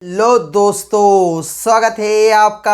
लो दोस्तों, स्वागत है आपका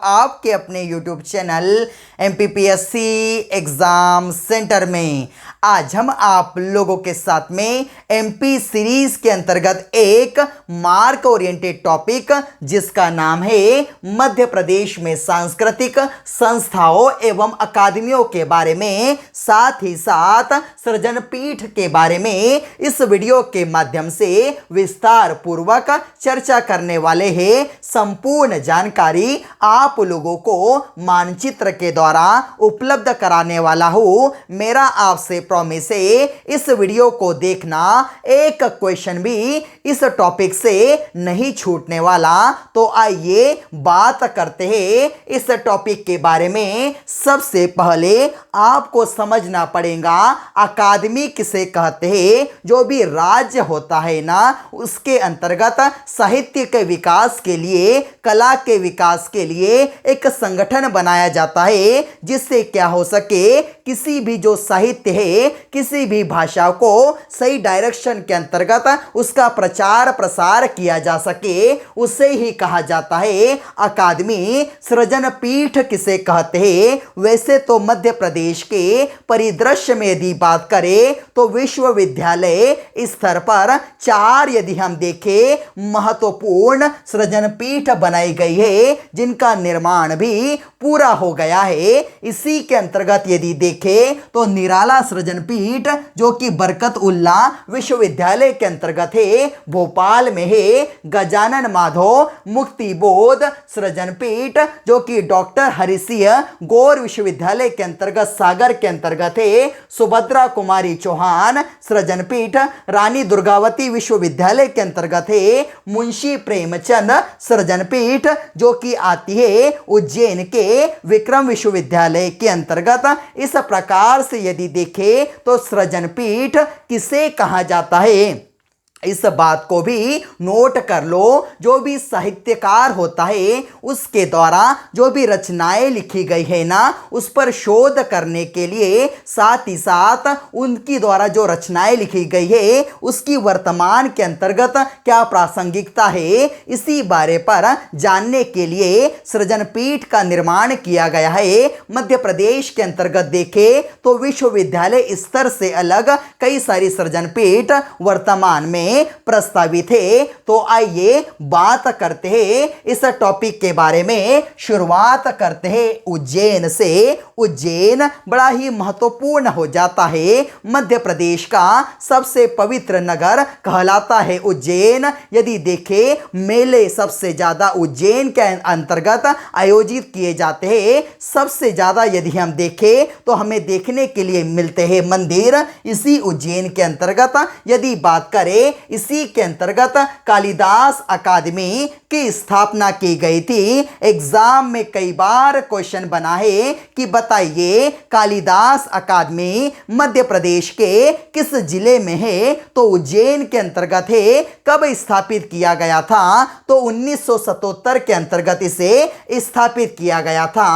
आपके अपने YouTube channel MPPSC exam centre में। आज हम आप लोगों के साथ में MP सीरीज के अंतर्गत एक मार्क ओरिएंटेड टॉपिक जिसका नाम है मध्य प्रदेश में सांस्कृतिक संस्थाओं एवं अकादमियों के बारे में, साथ ही साथ सृजन पीठ के बारे में इस वीडियो के माध्यम से विस्तार पूर्वक चर्चा करने वाले हैं। संपूर्ण जानकारी आप लोगों को मानचित्र के द्वारा उपलब्ध कराने वाला हूं। मेरा आपसे प्रॉमिस है, इस वीडियो को देखना, एक क्वेश्चन भी इस टॉपिक से नहीं छूटने वाला। तो आइए बात करते हैं इस टॉपिक के बारे में। सबसे पहले आपको समझना पड़ेगा अकादमी किसे कहते हैं। जो भी राज्य होता है ना, उसके अंतर्गत साहित्य के विकास के लिए, कला के विकास के लिए एक संगठन बनाया जाता है, जिससे क्या हो सके, किसी भी जो साहित्य है, किसी भी भाषा को सही डायरेक्शन के अंतर्गत उसका प्रचार प्रसार किया जा सके, उसे ही कहा जाता है अकादमी। सृजन पीठ किसे कहते हैं? वैसे तो मध्य प्रदेश के परिदृश्य में यदि बात करें तो विश्वविद्यालय स्तर पर 4 यदि हम देखें महत्वपूर्ण सृजन पीठ बनाई गई है, जिनका निर्माण भी पूरा हो गया है। इसी के अंतर्गत यदि देखें तो निराला सृजन पीठ जो कि बरकत उल्ला विश्वविद्यालय के अंतर्गत है, भोपाल में है। गजानन माधव मुक्ति बोध सृजन पीठ जो कि डॉक्टर हरि सिंह गौर विश्वविद्यालय के अंतर्गत सागर के अंतर्गत है। सुभद्रा कुमारी चौहान सृजन पीठ रानी दुर्गावती विश्वविद्यालय के अंतर्गत है। मुंशी प्रेमचंद सृजन पीठ जो कि आती है उज्जैन के विक्रम विश्वविद्यालय के अंतर्गत। इस प्रकार से यदि देखें तो सृजन पीठ किसे कहा जाता है, इस बात को भी नोट कर लो। जो भी साहित्यकार होता है, उसके द्वारा जो भी रचनाएं लिखी गई है ना, उस पर शोध करने के लिए, साथ ही साथ उनकी द्वारा जो रचनाएं लिखी गई है उसकी वर्तमान के अंतर्गत क्या प्रासंगिकता है, इसी बारे पर जानने के लिए सृजन पीठ का निर्माण किया गया है। मध्य प्रदेश के अंतर्गत देखें तो विश्वविद्यालय स्तर से अलग कई सारी सृजन पीठ वर्तमान में प्रस्तावित है। तो आइए बात करते हैं इस टॉपिक के बारे में। शुरुआत करते हैं उज्जैन से। उज्जैन बड़ा ही महत्वपूर्ण हो जाता है, मध्य प्रदेश का सबसे पवित्र नगर कहलाता है उज्जैन। यदि देखें मेले सबसे ज्यादा उज्जैन के अंतर्गत आयोजित किए जाते हैं। सबसे ज्यादा यदि हम देखें तो हमें देखने के लिए मिलते हैं मंदिर इसी उज्जैन के अंतर्गत। यदि बात करें, इसी के अंतर्गत कालिदास अकादमी की स्थापना की गई थी। एग्जाम में कई बार क्वेश्चन बना है कि बताइए कालिदास अकादमी मध्य प्रदेश के किस जिले में है, तो उज्जैन के अंतर्गत है। कब स्थापित किया गया था, तो 1977 के अंतर्गत इसे स्थापित किया गया था।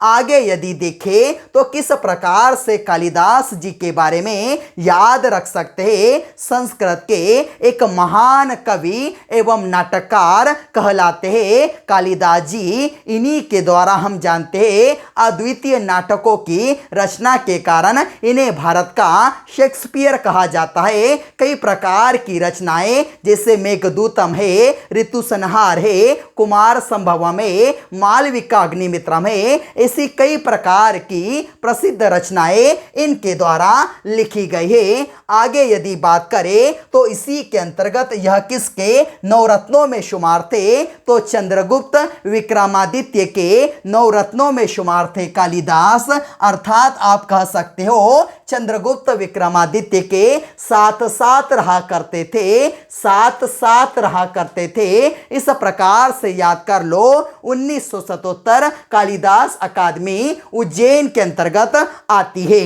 आगे यदि देखें तो किस प्रकार से कालिदास जी के बारे में याद रख सकते हैं। संस्कृत के एक महान कवि एवं नाटककार कहलाते हैं कालिदास जी। इन्हीं के द्वारा हम जानते हैं अद्वितीय नाटकों की रचना के कारण इन्हें भारत का शेक्सपियर कहा जाता है। कई प्रकार की रचनाएं जैसे मेघदूतम है, ऋतु संहार है, कुमार संभवम है, मालविका अग्निमित्रम है, ऐसी कई प्रकार की प्रसिद्ध रचनाएं इनके द्वारा लिखी गई है। आगे यदि बात करें तो इसी के अंतर्गत यह किसके नवरत्नों में शुमार थे, तो चंद्रगुप्त विक्रमादित्य के नवरत्नों में शुमार थे कालिदास। अर्थात आप कह सकते हो चंद्रगुप्त विक्रमादित्य के साथ साथ रहा करते थे, साथ साथ रहा करते थे। इस प्रकार से याद कर लो। 1977 कालिदास अकादमी उज्जैन के अंतर्गत आती है।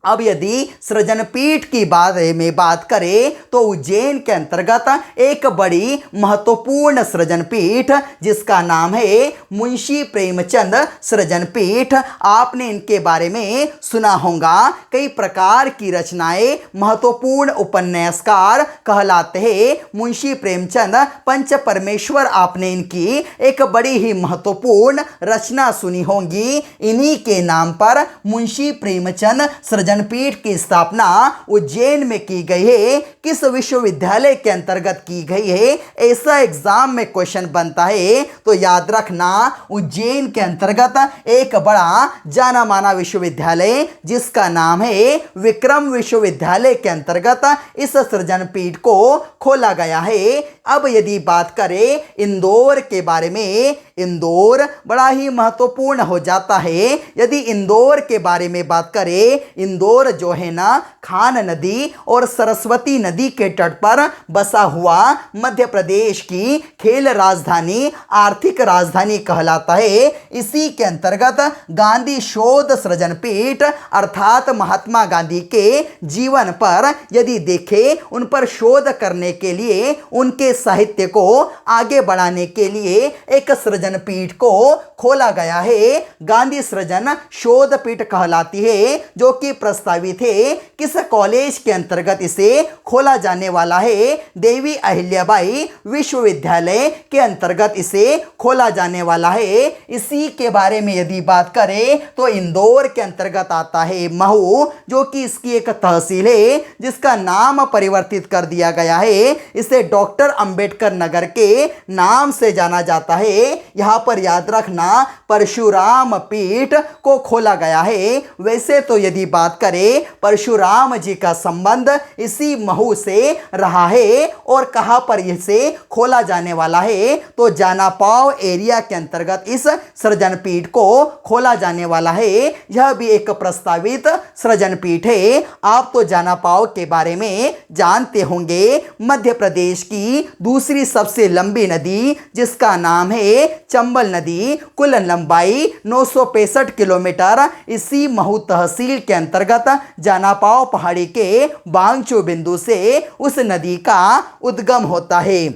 अब यदि सृजनपीठ की बात करें तो उज्जैन के अंतर्गत एक बड़ी महत्वपूर्ण सृजनपीठ जिसका नाम है मुंशी प्रेमचंद सृजनपीठ। आपने इनके बारे में सुना होगा। कई प्रकार की रचनाएं, महत्वपूर्ण उपन्यासकार कहलाते हैं मुंशी प्रेमचंद पंच परमेश्वर। आपने इनकी एक बड़ी ही महत्वपूर्ण रचना सुनी होगी। इन्हीं के नाम पर मुंशी प्रेमचंद सृजनपीठ की स्थापना उज्जैन में की गई है। किस विश्वविद्यालय के अंतर्गत की गई है, ऐसा एग्जाम में क्वेश्चन बनता है तो याद रखना उज्जैन के अंतर्गत एक बड़ा जाना माना विश्वविद्यालय जिसका नाम है विक्रम विश्वविद्यालय के अंतर्गत इस सृजनपीठ को खोला गया है। अब यदि बात करें इंदौर के बारे में, इंदौर बड़ा ही महत्वपूर्ण हो जाता है। यदि इंदौर के बारे में बात करें, इंदौर जो है ना खान नदी और सरस्वती नदी के तट पर बसा हुआ मध्य प्रदेश की खेल राजधानी, आर्थिक राजधानी कहलाता है। इसी के अंतर्गत गांधी शोध सृजनपीठ अर्थात महात्मा गांधी के जीवन पर यदि देखें, उन पर शोध करने के लिए, उनके साहित्य को आगे बढ़ाने के लिए एक सृजनपीठ को खोला गया है। गांधी सृजन शोध पीठ कहलाती है जो कि प्रस्तावित है। किस कॉलेज के अंतर्गत इसे खोला जाने वाला है? देवी अहिल्याबाई विश्वविद्यालय के अंतर्गत इसे खोला जाने वाला है। इसी के बारे में यदि बात करें तो इंदौर के अंतर्गत आता है महू, जो कि इसकी एक तहसील है जिसका नाम परिवर्तित कर दिया गया है। इसे डॉक्टर अंबेडकर नगर के नाम से जाना जाता है। यहां पर याद रखना परशुराम पीठ को खोला गया है। वैसे तो यदि बात करें परशुराम जी का संबंध इसी महू से रहा है और कहां पर इसे खोला जाने वाला है तो जानापाव एरिया के अंतर्गत इस सृजनपीठ को खोला जाने वाला है। यह भी एक प्रस्तावित सृजनपीठ है। आप तो जानापाव के बारे में जानते होंगे। मध्य प्रदेश की दूसरी सबसे लंबी नदी जिसका नाम है चंबल नदी, कुल लंबाई 965 किलोमीटर, इसी महू तहसील के अंतर्गत जानापाव पहाड़ी के बांगचू बिंदु से उस नदी का उद्गम होता है।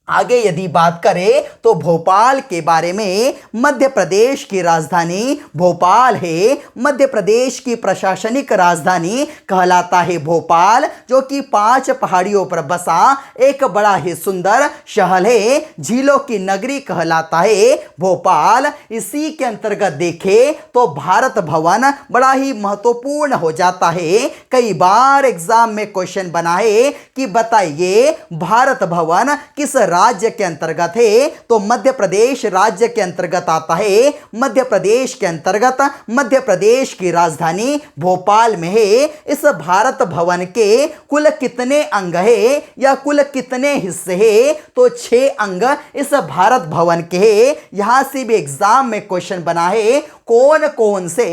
आगे यदि बात करें तो भोपाल के बारे में, मध्य प्रदेश की राजधानी भोपाल है। मध्य प्रदेश की प्रशासनिक राजधानी कहलाता है भोपाल, जो कि 5 पहाड़ियों पर बसा एक बड़ा ही सुंदर शहर है। झीलों की नगरी कहलाता है भोपाल। इसी के अंतर्गत देखें तो भारत भवन बड़ा ही महत्वपूर्ण हो जाता है। कई बार एग्जाम में क्वेश्चन बना है कि बताइए भारत भवन किस राज्य के अंतर्गत है, तो मध्य प्रदेश राज्य के अंतर्गत आता है। मध्य प्रदेश के अंतर्गत मध्य प्रदेश की राजधानी भोपाल में है। इस भारत भवन के कुल कितने अंग है या कुल कितने हिस्से है, तो 6 अंग इस भारत भवन के है। यहां से भी एग्जाम में क्वेश्चन बना है कौन कौन से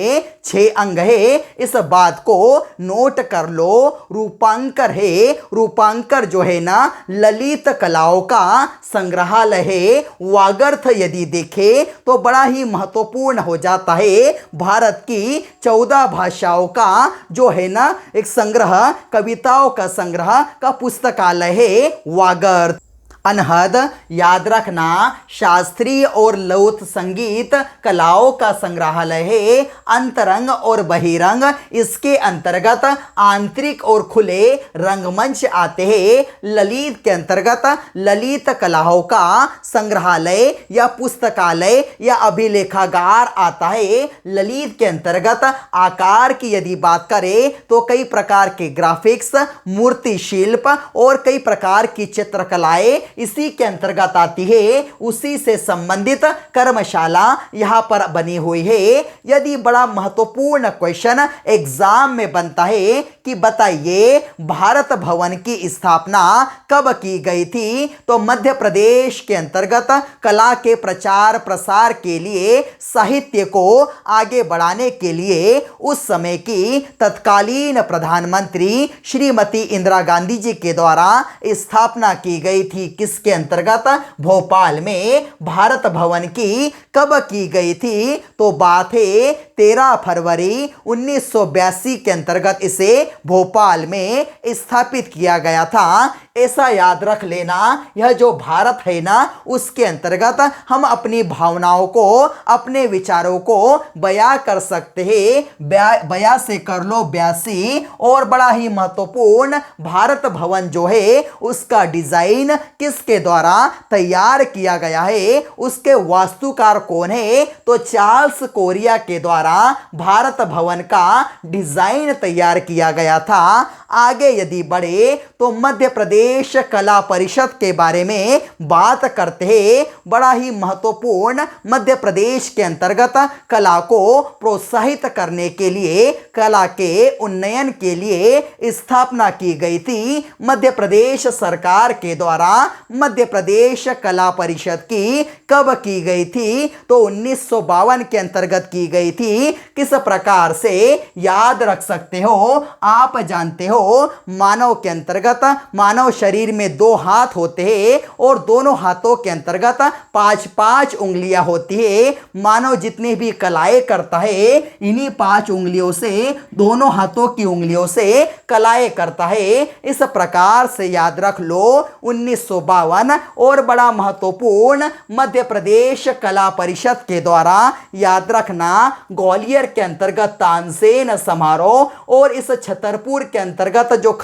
6 अंग है, इस बात को नोट कर लो। रूपांकर है, रूपांकर जो है ना ललित कलाओं का संग्रहालय है। वागर्थ यदि देखें तो बड़ा ही महत्वपूर्ण हो जाता है। भारत की 14 भाषाओं का जो है ना एक संग्रह, कविताओं का संग्रह का पुस्तकालय है वागर्थ। अनहद याद रखना शास्त्रीय और लौत संगीत कलाओं का संग्रहालय है। अंतरंग और बहिरंग इसके अंतर्गत आंतरिक और खुले रंगमंच आते हैं। ललित के अंतर्गत ललित कलाओं का संग्रहालय या पुस्तकालय या अभिलेखागार आता है। ललित के अंतर्गत आकार की यदि बात करें तो कई प्रकार के ग्राफिक्स, मूर्ति शिल्प और कई प्रकार की चित्रकलाएं इसी के अंतर्गत आती है। उसी से संबंधित कर्मशाला यहां पर बनी हुई है। यदि बड़ा महत्वपूर्ण क्वेश्चन एग्जाम में बनता है कि बताइए भारत भवन की स्थापना कब की गई थी, तो मध्य प्रदेश के अंतर्गत कला के प्रचार प्रसार के लिए, साहित्य को आगे बढ़ाने के लिए उस समय की तत्कालीन प्रधानमंत्री श्रीमती इंदिरा गांधी जी के द्वारा स्थापना की गई थी। किसके अंतर्गत? भोपाल में। भारत भवन की कब की गई थी, तो बात है 13 फरवरी 1982 के अंतर्गत इसे भोपाल में स्थापित किया गया था। ऐसा याद रख लेना, यह जो भारत है ना, उसके अंतर्गत हम अपनी भावनाओं को, अपने विचारों को बयां कर सकते हैं। बयां से कर लो 82। और बड़ा ही महत्वपूर्ण, भारत भवन जो है उसका डिजाइन किसके द्वारा तैयार किया गया है, उसके वास्तुकार कौन है, तो चार्ल्स कोरिया के द्वारा भारत भवन का डिजाइन तैयार किया गया था। आगे यदि बढ़े तो मध्य प्रदेश कला परिषद के बारे में बात करते हैं। बड़ा ही महत्वपूर्ण, मध्य प्रदेश के अंतर्गत कला को प्रोत्साहित करने के लिए, कला के उन्नयन के लिए स्थापना की गई थी मध्य प्रदेश सरकार के द्वारा। मध्य प्रदेश कला परिषद की कब की गई थी, तो 1952 के अंतर्गत की गई थी। किस प्रकार से याद रख सकते हो, आप जानते हो मानव के अंतर्गत, मानव शरीर में 2 हाथ होते हैं और दोनों हाथों के अंतर्गत 5-5 उंगलियां होती है। मानव जितनी भी कलाएं करता है इन्हीं 5 उंगलियों से, दोनों हाथों की उंगलियों से कलाएं करता है। इस प्रकार से याद रख लो 1952। और बड़ा महत्वपूर्ण, मध्य प्रदेश कला परिषद के द्वारा याद रखना, ग्वालियर के अंतर्गत तानसेन समारोह और इस छतरपुर के अंतर्गत जो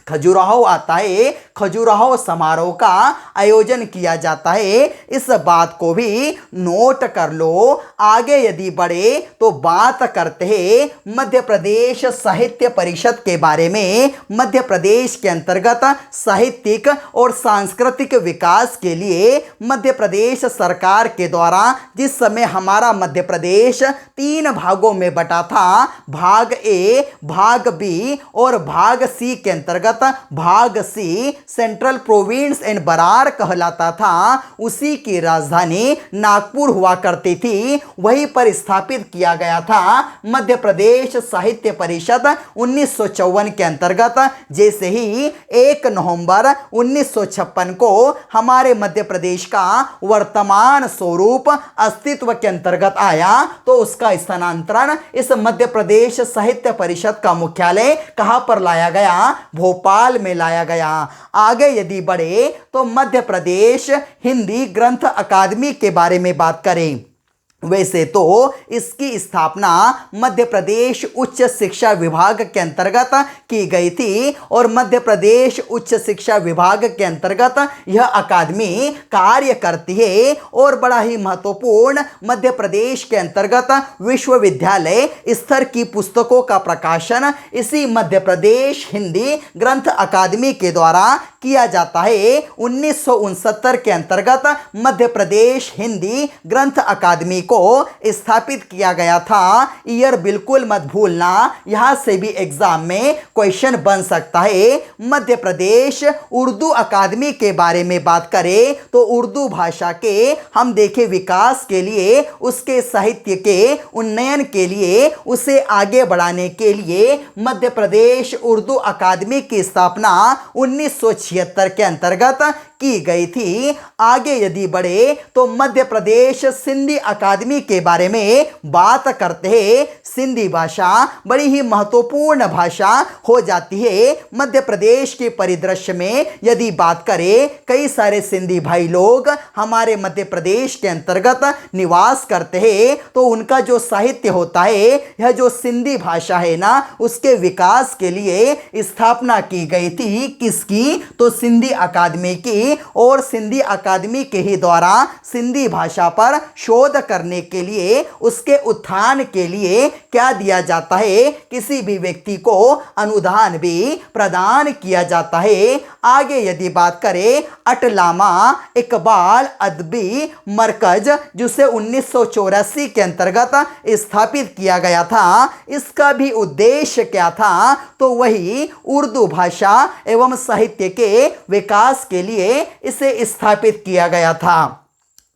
खजुराहो आता है, खजुराहो समारोह का आयोजन किया जाता है। इस बात को भी नोट कर लो। आगे यदि बढ़े तो बात करते हैं मध्य प्रदेश साहित्य परिषद के बारे में। मध्य प्रदेश के अंतर्गत साहित्यिक और सांस्कृतिक विकास के लिए मध्य प्रदेश सरकार के द्वारा, जिस समय हमारा मध्य प्रदेश 3 भागों में बटा था, भाग ए, भाग बी और भाग सी के अंतर्गत भाग C central province and Brar कहलाता था। उसी की राजधानी नागपुर हुआ करती थी। वहीं पर स्थापित किया गया था मध्य प्रदेश साहित्य परिषद 1954 के अंतर्गत। जैसे ही 1 नवंबर 1956 को हमारे मध्य प्रदेश का वर्तमान स्वरूप अस्तित्व के अंतर्गत आया, तो उसका स्थानांतरण इस मध्य प्रदेश साहित्य परिषद का मुख्यालय कहां पर लाया गया, भोपाल में लाया गया। आगे यदि बढ़े तो मध्य प्रदेश हिंदी ग्रंथ अकादमी के बारे में बात करें। वैसे तो इसकी स्थापना मध्य प्रदेश उच्च शिक्षा विभाग के अंतर्गत की गई थी और मध्य प्रदेश उच्च शिक्षा विभाग के अंतर्गत यह अकादमी कार्य करती है। और बड़ा ही महत्वपूर्ण, मध्य प्रदेश के अंतर्गत विश्वविद्यालय स्तर की पुस्तकों का प्रकाशन इसी मध्य प्रदेश हिंदी ग्रंथ अकादमी के द्वारा किया जाता है। 1969 के अंतर्गत मध्य प्रदेश हिंदी ग्रंथ अकादमी को स्थापित किया गया था। ईयर बिल्कुल मत भूलना, यहां से भी एग्जाम में क्वेश्चन बन सकता है। मध्य प्रदेश उर्दू अकादमी के बारे में बात करें तो उर्दू भाषा के हम देखें विकास के लिए, उसके साहित्य के उन्नयन के लिए, उसे आगे बढ़ाने के लिए मध्य प्रदेश उर्दू अकादमी की स्थापना 1976 के अंतर्गत की गई थी। आगे यदि बढ़े तो मध्य प्रदेश सिंधी अकादमी के बारे में बात करते हैं। सिंधी भाषा बड़ी ही महत्वपूर्ण भाषा हो जाती है मध्य प्रदेश के परिदृश्य में। यदि बात करें, कई सारे सिंधी भाई लोग हमारे मध्य प्रदेश के अंतर्गत निवास करते हैं, तो उनका जो साहित्य होता है, यह जो सिंधी भाषा है ना, उसके विकास के लिए स्थापना की गई थी। किसकी? तो सिंधी अकादमी की। और सिंधी अकादमी के ही द्वारा सिंधी भाषा पर शोध करने के लिए, उसके उत्थान के लिए क्या दिया जाता है, किसी भी व्यक्ति को अनुदान भी प्रदान किया जाता है। आगे यदि बात करें, अटलामा इकबाल अदबी मरकज, जिसे 1984 के अंतर्गत स्थापित किया गया था, इसका भी उद्देश्य क्या था, तो वही उर्दू भाषा एवं साहित्य के विकास के लिए इसे स्थापित किया गया था।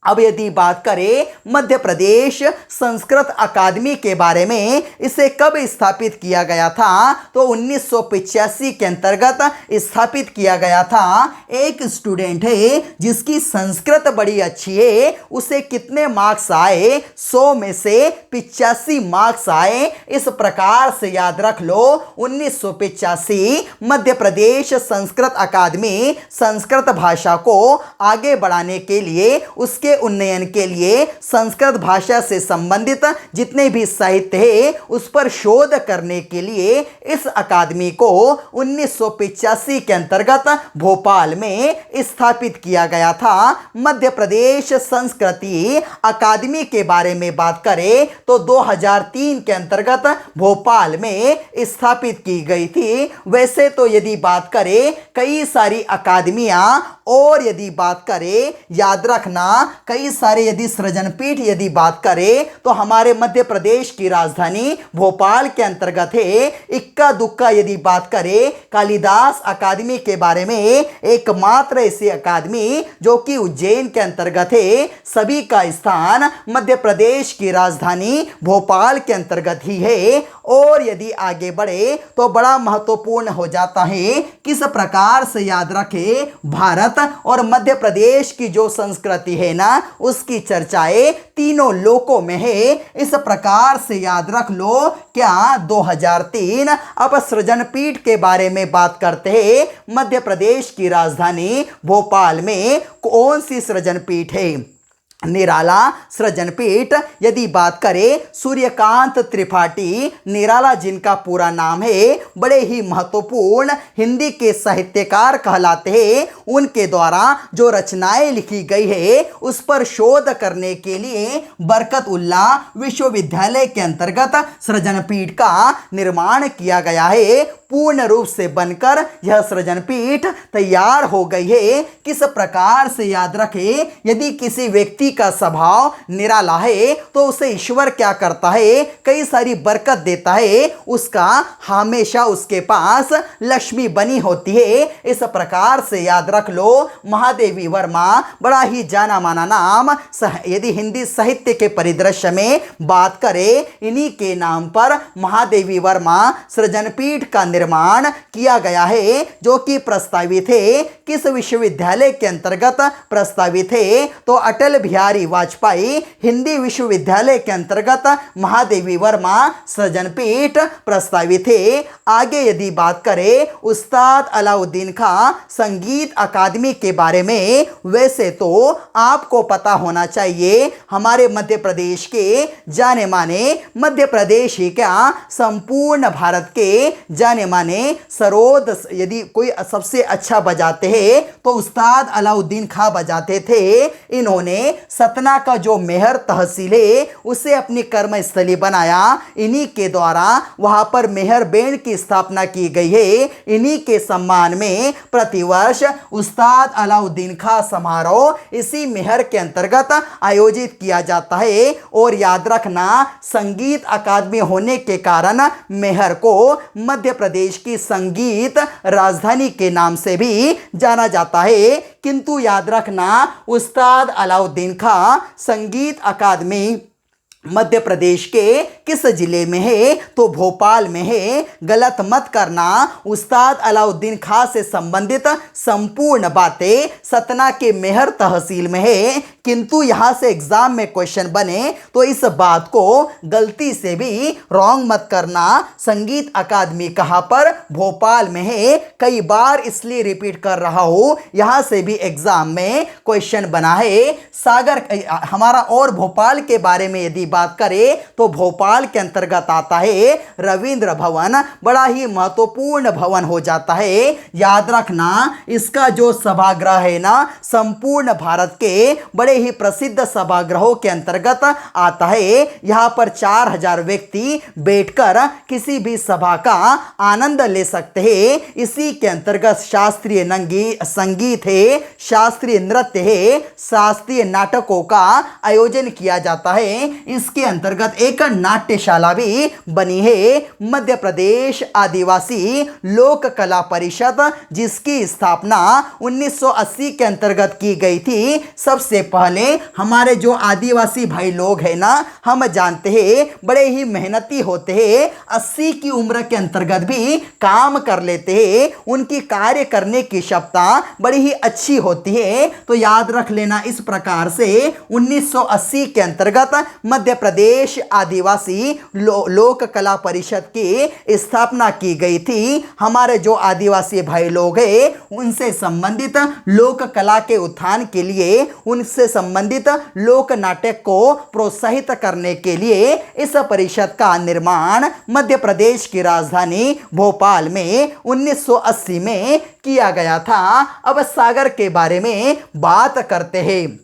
अब यदि बात करें मध्य प्रदेश संस्कृत अकादमी के बारे में, इसे कब स्थापित किया गया था? तो 1985 के अंतर्गत स्थापित किया गया था। एक स्टूडेंट है जिसकी संस्कृत बड़ी अच्छी है, उसे कितने मार्क्स आए? 100 में से 85 मार्क्स आए। इस प्रकार से याद रख लो, 1985 मध्य प्रदेश संस्कृत अकादमी संस्कृत भाषा को आगे बढ़ाने के लिए, उसके उन्नयन के लिए संस्कृत भाषा से संबंधित जितने भी साहित्य है उस पर शोध करने के लिए इस अकादमी को 1985 के अंतर्गत भोपाल में स्थापित किया गया था। मध्य प्रदेश संस्कृति अकादमी के बारे में बात करें तो 2003 के अंतर्गत भोपाल में स्थापित की गई थी। वैसे तो यदि बात करें कई सारी अकादमियां, और यदि बात करें याद रखना कई सारे यदि सृजन पीठ यदि बात करें तो हमारे मध्य प्रदेश की राजधानी भोपाल के अंतर्गत है। इक्का दुक्का यदि बात करें कालिदास अकादमी के बारे में, एकमात्र ऐसी अकादमी जो कि उज्जैन के अंतर्गत है। सभी का स्थान मध्य प्रदेश की राजधानी भोपाल के अंतर्गत ही है। और यदि आगे बढ़े तो बड़ा महत्वपूर्ण हो जाता है, किस प्रकार से याद रखें भारत और मध्य प्रदेश की जो संस्कृति है ना उसकी चर्चाएं तीनों लोकों में है। इस प्रकार से याद रख लो क्या 2003। अब सृजन पीठ के बारे में बात करते हैं। मध्य प्रदेश की राजधानी भोपाल में कौन सी सृजन पीठ है? निराला सृजन पीठ। यदि बात करें सूर्यकांत त्रिपाठी निराला जिनका पूरा नाम है, बड़े ही महत्वपूर्ण हिंदी के साहित्यकार कहलाते हैं। उनके द्वारा जो रचनाएं लिखी गई है उस पर शोध करने के लिए बरकतउल्ला विश्वविद्यालय के अंतर्गत सृजन पीठ का निर्माण किया गया है। पूर्ण रूप से बनकर यह सृजन पीठ तैयार हो गई है। किस प्रकार से याद रखें, यदि किसी व्यक्ति का स्वभाव निराला है तो उसे ईश्वर क्या करता है? कई सारी बरकत देता है। उसका हमेशा उसके पास लक्ष्मी बनी होती है। इस प्रकार से याद रख लो महादेवी वर्मा बड़ा ही जाना माना नाम। यदि हिंदी साहित्य के परिदृश्य में बात करें, इन्हीं के नाम पर महादेवी वर्मा सृजन पीठ का निर्माण किया गया है, जो कि प्रस्तावित है। किस विश्वविद्यालय के अंतर्गत प्रस्तावित है? तो अटल बिहारी वाजपेयी हिंदी विश्वविद्यालय के अंतर्गत महादेवी वर्मा सृजन पीठ प्रस्तावित है। आगे यदि बात करें उस्ताद अलाउद्दीन खां संगीत अकादमी के बारे में, वैसे तो आपको पता होना चाहिए हमारे मध्य प्रदेश के जाने माने, मध्य प्रदेश ही क्या संपूर्ण भारत के जाने माने सरोद यदि कोई सबसे अच्छा बजाते हैं तो उस्ताद अलाउद्दीन खां बजाते थे। इन्होंने सतना का जो मेहर तहसील है उसे अपनी कर्मस्थली बनाया। इन्हीं के द्वारा वहां पर मेहर बैंड की स्थापना की गई है। इन्हीं के सम्मान में प्रतिवर्ष उस्ताद अलाउद्दीन खां समारोह इसी मेहर के अंतर्गत आयोजित किया जाता है। और याद रखना संगीत अकादमी होने के कारण मेहर को मध्य प्रदेश की संगीत राजधानी के नाम से भी जाना जाता है। किंतु याद रखना उस्ताद अलाउद्दीन खां संगीत अकादमी मध्य प्रदेश के किस जिले में है? तो भोपाल में है। गलत मत करना। उस्ताद अलाउद्दीन खां से संबंधित संपूर्ण बातें सतना के मेहर तहसील में है। किंतु यहां से एग्जाम में क्वेश्चन बने तो इस बात को गलती से भी रॉन्ग मत करना। संगीत अकादमी कहां पर? भोपाल में है। कई बार इसलिए रिपीट कर रहा हूं, यहां से भी एग्जाम में क्वेश्चन बना है। सागर हमारा और भोपाल के बारे में यदि बात करें तो भोपाल के अंतर्गत आता है रविंद्र भवन। बड़ा ही महत्वपूर्ण भवन हो जाता है। याद रखना इसका जो सभागृह है ना संपूर्ण भारत के बड़े ही प्रसिद्ध सभागृहों के अंतर्गत आता है। यहां पर 4000 व्यक्ति बैठकर किसी भी सभा का आनंद ले सकते हैं। इसी के अंतर्गत शास्त्रीय संगीत है, शास्त्रीय नृत्य है, शास्त्रीय नाटकों का आयोजन किया जाता है। इसके अंतर्गत एक नाट्यशाला भी बनी है। मध्य प्रदेश आदिवासी लोक कला परिषद जिसकी स्थापना 1980 के अंतर्गत की गई थी। सबसे पहले पहले हमारे जो आदिवासी भाई लोग हैं ना, हम जानते हैं बड़े ही मेहनती होते हैं, 80 की उम्र के अंतर्गत भी काम कर लेते हैं, उनकी कार्य करने की क्षमता बड़ी ही अच्छी होती है। तो याद रख लेना, इस प्रकार से 1980 के अंतर्गत मध्य प्रदेश आदिवासी लोक कला परिषद की स्थापना की गई थी। हमारे जो आदिवासी भाई लोग हैं उनसे संबंधित लोक कला के उत्थान के लिए, उनसे संबंधित लोक नाटक को प्रोत्साहित करने के लिए इस परिषद का निर्माण मध्य प्रदेश की राजधानी भोपाल में 1980 में किया गया था। अब सागर के बारे में बात करते हैं।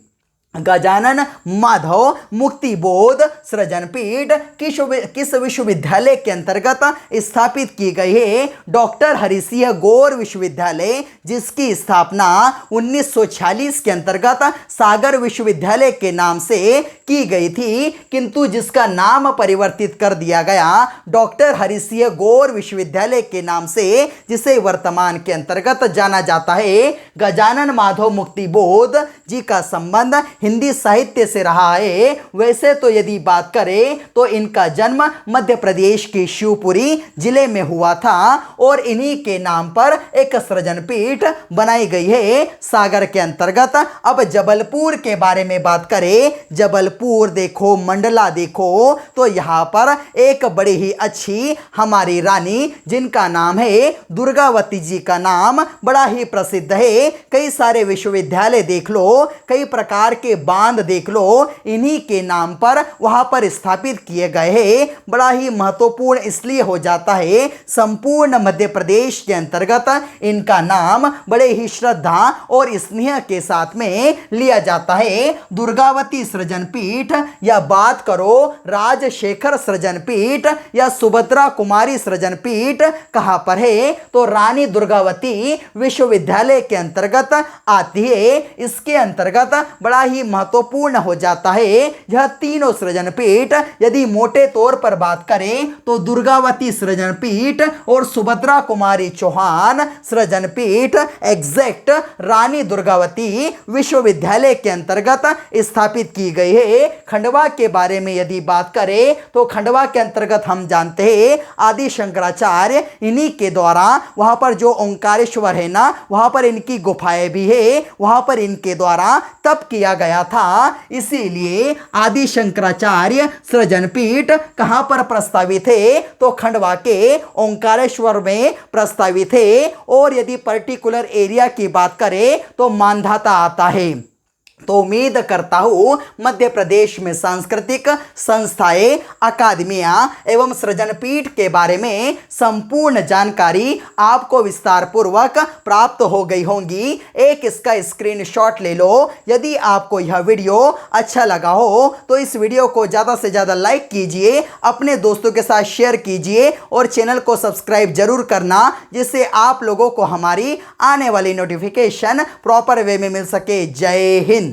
गजानन माधव मुक्ति बोध सृजन पीठ किस विश्वविद्यालय के अंतर्गत स्थापित की गई है? डॉक्टर हरि सिंह गौर विश्वविद्यालय, जिसकी स्थापना 1946 के अंतर्गत सागर विश्वविद्यालय के नाम से की गई थी, किंतु जिसका नाम परिवर्तित कर दिया गया डॉक्टर हरि सिंह गौर विश्वविद्यालय के नाम से, जिसे वर्तमान के अंतर्गत जाना जाता है। गजानन माधव मुक्ति बोध जी का संबंध हिंदी साहित्य से रहा है। वैसे तो यदि बात करें तो इनका जन्म मध्य प्रदेश के शिवपुरी जिले में हुआ था और इन्हीं के नाम पर एक सृजन पीठ बनाई गई है सागर के अंतर्गत। अब जबलपुर के बारे में बात करें, जबलपुर देखो, मंडला देखो, तो यहाँ पर एक बड़ी ही अच्छी हमारी रानी जिनका नाम है दुर्गावती जी का नाम बड़ा ही प्रसिद्ध है। कई सारे विश्वविद्यालय देख लो, कई प्रकार के बांध देख लो, इन्हीं के नाम पर वहां पर स्थापित किए गए हैं। बड़ा ही महत्वपूर्ण इसलिए हो जाता है, संपूर्ण मध्य प्रदेश के अंतर्गत इनका नाम बड़े ही श्रद्धा और स्नेह के साथ में लिया जाता है। दुर्गावती सृजन पीठ या बात करो राजशेखर सृजन पीठ या सुभद्रा कुमारी सृजन पीठ कहां पर है? तो रानी दुर्गावती विश्वविद्यालय के अंतर्गत आती है। इसके अंतर्गत बड़ा ही महत्वपूर्ण हो जाता है यह तीनों सृजन पीठ। यदि मोटे तौर पर बात करें तो दुर्गावती सृजन पीठ और सुभद्रा कुमारी चौहान सृजन पीठ एग्जैक्ट रानी दुर्गावती विश्वविद्यालय के अंतर्गत स्थापित की गई है। खंडवा के बारे में यदि बात करें तो खंडवा के अंतर्गत हम जानते हैं आदि शंकराचार्य, इन्हीं के द्वारा वहां पर जो ओंकारेश्वर है ना, वहां पर इनकी गुफाएं भी है, वहां पर इनके द्वारा तप किया गया था। इसीलिए आदि शंकराचार्य सृजन पीठ कहां पर प्रस्तावित है? तो खंडवा के ओंकारेश्वर में प्रस्तावित है। और यदि पर्टिकुलर एरिया की बात करें तो मांधाता आता है। तो उम्मीद करता हूँ मध्य प्रदेश में सांस्कृतिक संस्थाएं, अकादमियां एवं सृजन पीठ के बारे में संपूर्ण जानकारी आपको विस्तार पूर्वक प्राप्त हो गई होंगी। एक इसका स्क्रीनशॉट ले लो। यदि आपको यह वीडियो अच्छा लगा हो तो इस वीडियो को ज़्यादा से ज़्यादा लाइक कीजिए, अपने दोस्तों के साथ शेयर कीजिए और चैनल को सब्सक्राइब जरूर करना, जिससे आप लोगों को हमारी आने वाली नोटिफिकेशन प्रॉपर वे में मिल सके। जय हिंद।